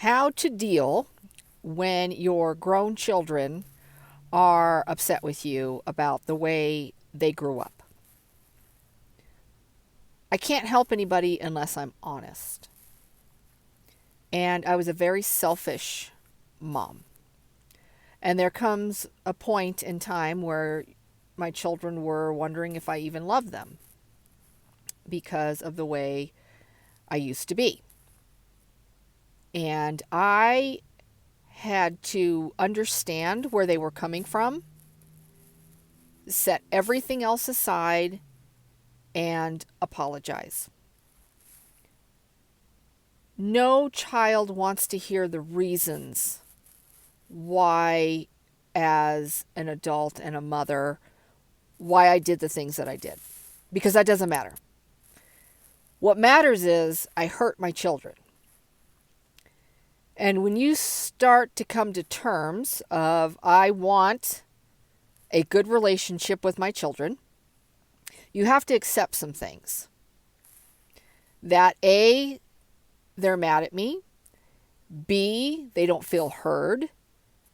How to deal when your grown children are upset with you about the way they grew up. I can't help anybody unless I'm honest. And I was a very selfish mom. And there comes a point in time where my children were wondering if I even loved them because of the way I used to be. And I had to understand where they were coming from, set everything else aside, and apologize. No child wants to hear the reasons why, as an adult and a mother, why I did the things that I did, because that doesn't matter. What matters is I hurt my children. And when you start to come to terms of, I want a good relationship with my children, you have to accept some things. That A, they're mad at me. B, they don't feel heard.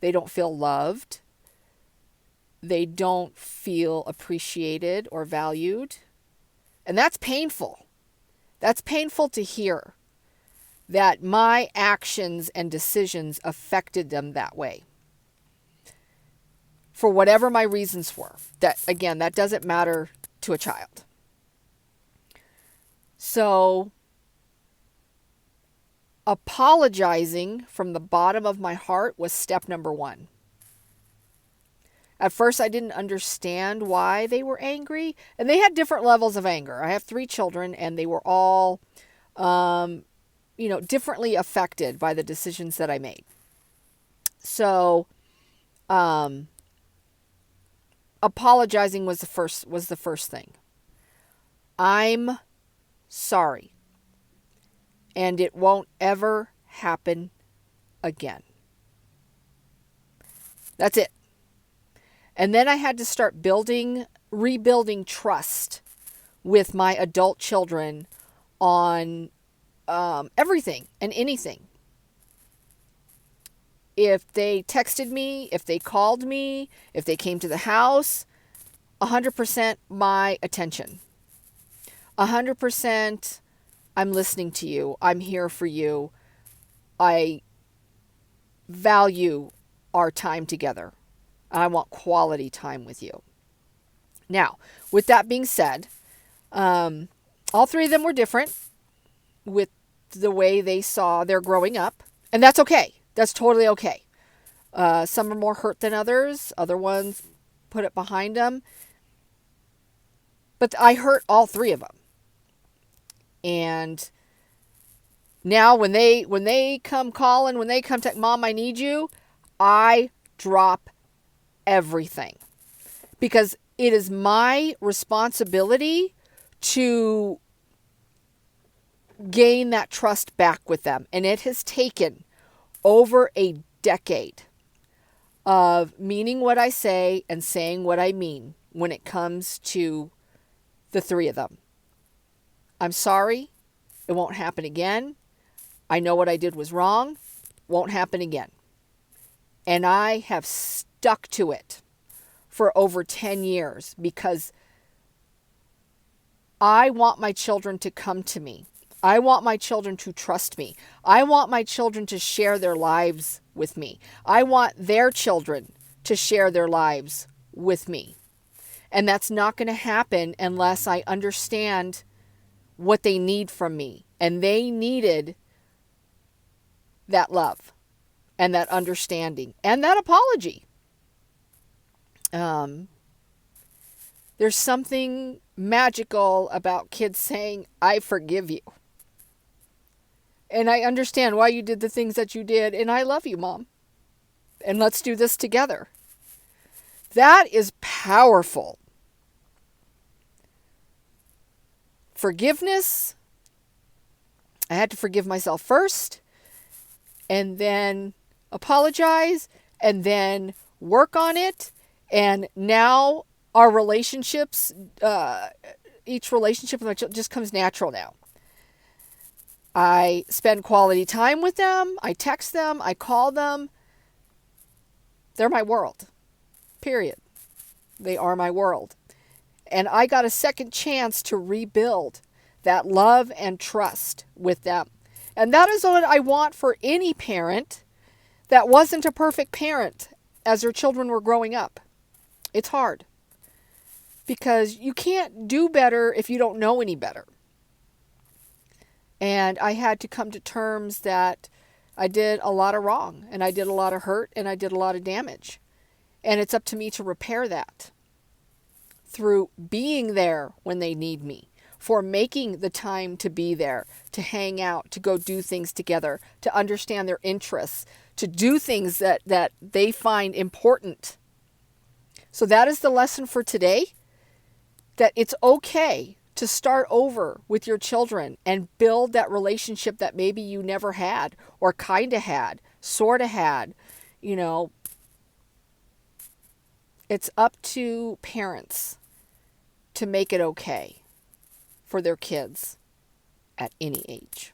They don't feel loved. They don't feel appreciated or valued. And that's painful. That's painful to hear, that my actions and decisions affected them that way. For whatever my reasons were. That, again, that doesn't matter to a child. So, apologizing from the bottom of my heart was step number one. At first, I didn't understand why they were angry, and they had different levels of anger. I have 3 children, and they were all, differently affected by the decisions that I made. So, apologizing was the first thing. I'm sorry, and it won't ever happen again. That's it. And then I had to start rebuilding trust with my adult children on everything and anything. If they texted me, if they called me, if they came to the house, 100% my attention. 100% I'm listening to you. I'm here for you. I value our time together. I want quality time with you. Now, with that being said, all 3 of them were different with the way they saw their growing up. And that's okay. That's totally okay. Some are more hurt than others. Other ones put it behind them. But I hurt all 3 of them. And now when they come calling, when they come to Mom, I need you, I drop everything. Because it is my responsibility to gain that trust back with them. And it has taken over a decade of meaning what I say and saying what I mean when it comes to the 3 of them. I'm sorry. It won't happen again. I know what I did was wrong. Won't happen again. And I have stuck to it for over 10 years because I want my children to come to me. I want my children to trust me. I want my children to share their lives with me. I want their children to share their lives with me. And that's not going to happen unless I understand what they need from me. And they needed that love and that understanding and that apology. There's something magical about kids saying, I forgive you. And I understand why you did the things that you did. And I love you, Mom. And let's do this together. That is powerful. Forgiveness. I had to forgive myself first. And then apologize. And then work on it. And now our relationships, each relationship with my children just comes natural now. I spend quality time with them. I text them. I call them. They're my world. Period. They are my world. And I got a second chance to rebuild that love and trust with them. And that is what I want for any parent that wasn't a perfect parent as their children were growing up. It's hard because you can't do better if you don't know any better. And I had to come to terms that I did a lot of wrong, and I did a lot of hurt, and I did a lot of damage. And it's up to me to repair that through being there when they need me, for making the time to be there, to hang out, to go do things together, to understand their interests, to do things that they find important. So that is the lesson for today, that it's okay to start over with your children and build that relationship that maybe you never had, or kind of had, sort of had. You know, it's up to parents to make it okay for their kids at any age.